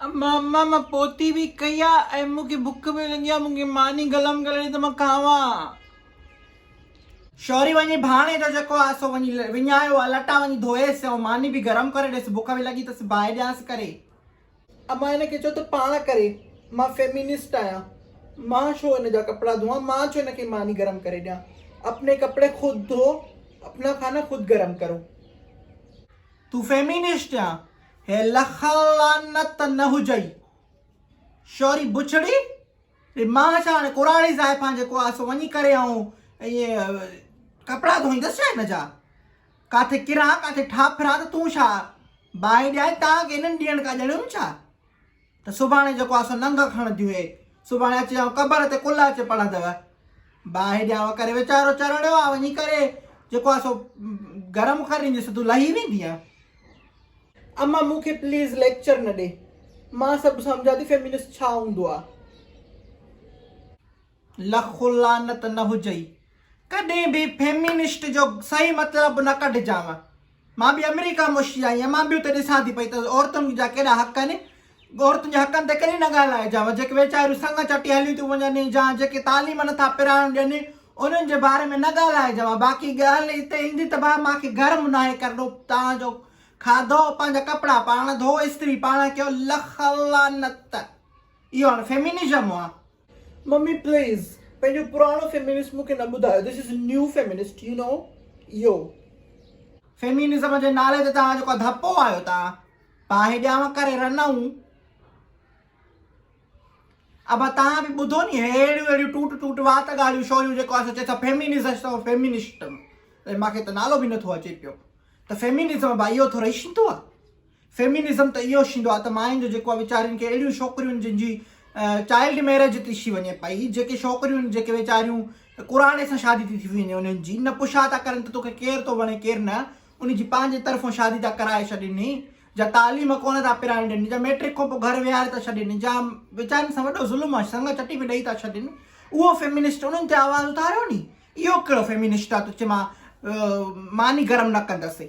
अम्मा अम्मा मां पोती बि कई आहे ऐं मूंखे बुख बि लॻी आहे। मूंखे मानी गलम करे ॾे त मां खावां। शौरी वञी भाणे जो जेको आहे सो वञी विञायो आहे, लटा वञी धोएसि ऐं मानी बि गरम करे ॾेसि। बुख बि लॻी अथसि, बाहि ॾियांसि करे। अम्मा हिनखे चओ त पाण करे, मां फेमिनिस्ट आहियां। मां छो हिन जा कपिड़ा धोआं? मां छो हिनखे मानी गरम करे ॾियां? अपने कपड़े खुद धो, अपना खाना खुद गरम करो। तू फेमिनिस्ट आ? हे लख लानत न हुजई शौरी बुछड़ी। मां छा हाणे कुराड़ी ज़ाइफ़ां जेको आहे सो वञी करे ऐं इहे कपिड़ा धोईंदसि छा हिन जा? काथे किरां, काथे ठापिरां त तूं छा बाहि ॾियां? तव्हांखे इन्हनि ॾींहंनि खां ॼणियूं छा त सुभाणे जेको आहे सो नंग खणंदियूं इहे? सुभाणे अची क़बर ते कुल अचे पढ़ंदव। बाहि ॾियांव करे वीचारो चरणियो आहे, वञी करे जेको आहे सो गरम करे ॾींदसि, तूं लही वेंदीअ। अम्मा मूंखे प्लीज़ लेक्चर न ॾे, मां सभु सम्झां थी फेमिनिस्ट छा हूंदो आहे। लख लानत न हुजई, कॾहिं बि फेमिनिस्ट जो सही मतिलबु न कढिजांव। मां बि अमेरिका मुशी आई आहियां, मां बि उते ॾिसां थी पई त औरतुनि जा केॾा हक़ आहिनि। औरतुनि जे हक़नि ते कॾहिं न ॻाल्हाइजांव। जेके वीचारियूं संग चटी हलियूं थियूं वञनि या जेके तालीम नथा पिराइण ॾियनि, उन्हनि जे बारे में न ॻाल्हाइजांव। बाक़ी ॻाल्हि हिते ईंदी त भाउ मूंखे घर मुनाहे करिणो, तव्हांजो खाधो, पंहिंजा कपिड़ा पाण धो, इस्त्री पाण कयो। लख लानत, इहो हाणे फेमिनिज़म आहे? मम्मी प्लीज़ पंहिंजो पुराणो फेमिनिस्ट मूंखे न ॿुधायो। This is new feminist, you know. इहो फेमिनिज़म जे नाले ते तव्हां जेको धपो आहियो, तव्हां बाहि ॾियांव करे रनऊं। अब तव्हां बि ॿुधो नी, अहिड़ियूं अहिड़ियूं टूट टूट वात ॻाल्हियूं शौरियूं जेको आहे चए था फेमिनिज़म फेमिनिस्ट। मूंखे त नालो बि नथो अचे पियो त फेमिनिज़म भाई इहो थोरो ईंदो आहे। फेमिनिज़म त इहो थींदो आहे त मायुनि जो जेको आहे वीचारियुनि खे अहिड़ियूं छोकिरियुनि जिन जी चाइल्ड मैरिज थी थी वञे पई, जेके छोकिरियूं जेके वीचारियूं कुराड़े सां शादी थी वञे, उन्हनि जी न पुछा था करनि त तोखे केरु थो वणे केरु न, उनजी पंहिंजे तरफ़ां शादी था कराए छॾनि, जा तालीम कोन था पिराइण ॾियनि, जा मैट्रिक खां पोइ घर विहारे था छॾनि, जा वीचारनि सां वॾो ज़ुल्म आहे, संग चटी बि ॾेई था छॾनि। उहो फेमिनिस्ट उन्हनि ते आवाज़ उथारियो नी। इहो कहिड़ो फेमिनिस्ट आहे? तुचे मां मानी गरम न कंदसि।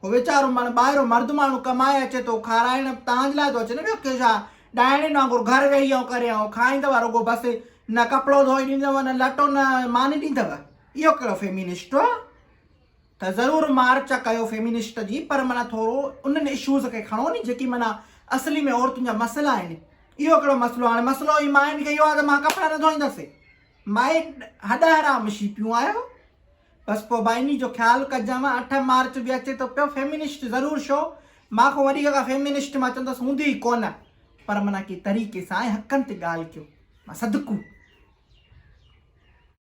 उहो वीचारो माना ॿाहिरो मर्द माण्हू कमाए अचे थो, खाराइण तव्हांजे लाइ थो अचे न। ॿियो के छा ॾाइण वांगुरु घर वेही करे खाईंदव रुॻो, बसि न कपिड़ो धोई ॾींदव, न लटो, न मानी ॾींदव। इहो कहिड़ो फेमिनिस्ट आहे? त ज़रूरु मार्च कयो फेमिनिस्ट जी, पर माना थोरो उन्हनि इशूज़ खे खणो नी जेकी माना असली में औरतुनि जा मसइला आहिनि। इहो कहिड़ो मसइलो? हाणे मसइलो ई मायुनि खे इहो आहे त मां कपिड़ा न धोईंदसि। माए हॾ हराम शिपियूं आहियो। बसि पोइ भाई इन जो ख़्यालु कजांव। 8 मार्च बि अचे थो पियो, फेमिनिस्ट ज़रूरु छो, मां खां वधीक का फेमिनिस्ट मां चवंदसि हूंदी ई कोन, पर माना की तरीक़े सां ऐं हक़नि ते ॻाल्हि कयो। मां सदकू